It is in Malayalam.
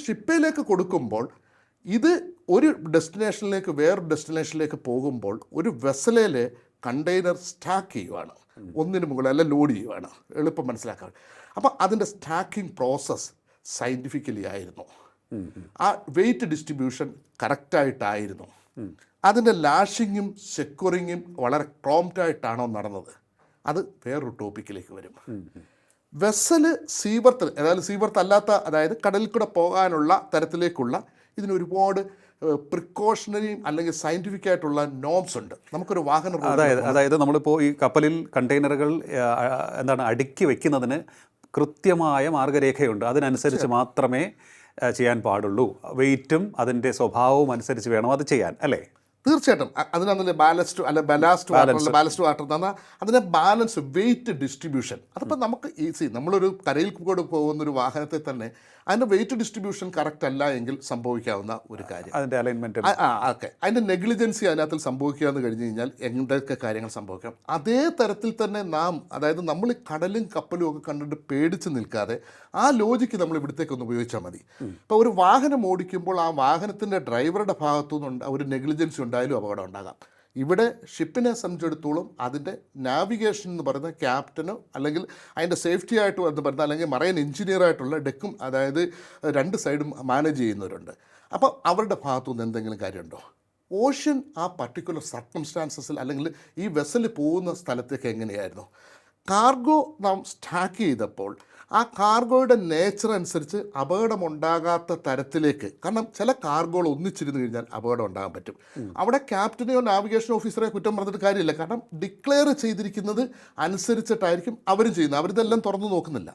ഷിപ്പിലേക്ക് കൊടുക്കുമ്പോൾ ഇത് ഒരു ഡെസ്റ്റിനേഷനിലേക്ക് വേറൊരു ഡെസ്റ്റിനേഷനിലേക്ക് പോകുമ്പോൾ ഒരു വെസലേൽ കണ്ടെയ്നർ സ്റ്റാക്ക് ചെയ്യുവാണ്, ഒന്നിന് മുകളിൽ അല്ല ലോഡ് ചെയ്യുവാണ്, എളുപ്പം മനസ്സിലാക്കാൻ. അപ്പോൾ അതിൻ്റെ സ്റ്റാക്കിംഗ് പ്രോസസ്സ് സയൻറ്റിഫിക്കലി ആയിരുന്നു. ആ വെയിറ്റ് ഡിസ്ട്രിബ്യൂഷൻ കറക്റ്റായിട്ടായിരുന്നു. അതിൻ്റെ ലാഷിങ്ങും സെക്യൂറിങ്ങും വളരെ പ്രോംപ്റ്റായിട്ടാണോ നടന്നത്, അത് വേറൊരു ടോപ്പിക്കിലേക്ക് വരും. വെസല് സീവർത്ത്, അതായത് സീവർത്ത് അല്ലാത്ത, അതായത് കടലിൽ കൂടെ പോകാനുള്ള തരത്തിലേക്കുള്ള ഇതിന് ഒരുപാട് പ്രിക്കോഷണറിയും അല്ലെങ്കിൽ സയൻറ്റിഫിക് ആയിട്ടുള്ള നോംസ് ഉണ്ട്. നമുക്കൊരു വാഹനം അതായത് നമ്മളിപ്പോൾ ഈ കപ്പലിൽ കണ്ടെയ്നറുകൾ അടുക്കി വെക്കുന്നതിന് കൃത്യമായ മാർഗരേഖയുണ്ട്. അതിനനുസരിച്ച് മാത്രമേ ചെയ്യാൻ പാടുള്ളൂ. വെയിറ്റും അതിൻ്റെ സ്വഭാവവും അനുസരിച്ച് വേണം അത് ചെയ്യാൻ, അല്ലേ? തീർച്ചയായിട്ടും. അതിനകത്ത് ബാലസ്റ്റ് അല്ല ബാലാസ്റ്റ് വാട്ടർ എന്ന് പറഞ്ഞാൽ അതിൻ്റെ ബാലൻസ്, വെയിറ്റ് ഡിസ്ട്രിബ്യൂഷൻ. അതിപ്പോൾ നമുക്ക് ഈസി, നമ്മളൊരു കരയിൽ കൂടെ പോകുന്നൊരു വാഹനത്തെ തന്നെ അതിൻ്റെ വെയിറ്റ് ഡിസ്ട്രിബ്യൂഷൻ കറക്റ്റ് അല്ല എങ്കിൽ സംഭവിക്കാവുന്ന ഒരു കാര്യം, അതിൻ്റെ അലൈൻമെൻറ്റ് ഓക്കെ, അതിൻ്റെ നെഗ്ലിജൻസി അതിനകത്ത് സംഭവിക്കാമെന്ന് കഴിഞ്ഞ് കഴിഞ്ഞാൽ എന്തൊക്കെ കാര്യങ്ങൾ സംഭവിക്കാം. അതേ തരത്തിൽ തന്നെ അതായത് നമ്മൾ കടലും കപ്പലും ഒക്കെ കണ്ടിട്ട് പേടിച്ച് നിൽക്കാതെ ആ ലോജിക്ക് നമ്മൾ ഇവിടത്തേക്കൊന്ന് ഉപയോഗിച്ചാൽ മതി. ഇപ്പോൾ ഒരു വാഹനം ഓടിക്കുമ്പോൾ ആ വാഹനത്തിൻ്റെ ഡ്രൈവറുടെ ഭാഗത്തുനിന്ന് ഒരു നെഗ്ലിജൻസി ഉണ്ടായാലും അപകടം ഉണ്ടാകാം. ഇവിടെ ഷിപ്പിനെ സംബന്ധിച്ചിടത്തോളം അതിൻ്റെ നാവിഗേഷൻ എന്ന് പറയുന്ന ക്യാപ്റ്റനോ അല്ലെങ്കിൽ അതിൻ്റെ സേഫ്റ്റി ആയിട്ട് എന്ന് പറയുന്ന അല്ലെങ്കിൽ മറൈൻ എഞ്ചിനീയറായിട്ടുള്ള ഡെക്കും, അതായത് രണ്ട് സൈഡും മാനേജ് ചെയ്യുന്നവരുണ്ട്. അപ്പോൾ അവരുടെ ഭാഗത്തുനിന്ന് എന്തെങ്കിലും കാര്യമുണ്ടോ? ഓഷ്യൻ ആ പർട്ടിക്കുലർ സർക്കംസ്റ്റാൻസസിൽ അല്ലെങ്കിൽ ഈ വെസൽ പോകുന്ന സ്ഥലത്തേക്ക് എങ്ങനെയായിരുന്നു? കാർഗോ നാം സ്റ്റാക്ക് ചെയ്തപ്പോൾ ആ കാർഗോയുടെ നേച്ചർ അനുസരിച്ച് അപകടമുണ്ടാകാത്ത തരത്തിലേക്ക്, കാരണം ചില കാർഗോകൾ ഒന്നിച്ചിരുന്ന് കഴിഞ്ഞാൽ അപകടം ഉണ്ടാകാൻ പറ്റും. അവിടെ ക്യാപ്റ്റനെയോ നാവിഗേഷൻ ഓഫീസറെയോ കുറ്റം പറഞ്ഞിട്ട് കാര്യമില്ല, കാരണം ഡിക്ലെയർ ചെയ്തിരിക്കുന്നത് അനുസരിച്ചിട്ടായിരിക്കും അവരും ചെയ്യുന്നത്. അവരിതെല്ലാം തുറന്നു നോക്കുന്നില്ല.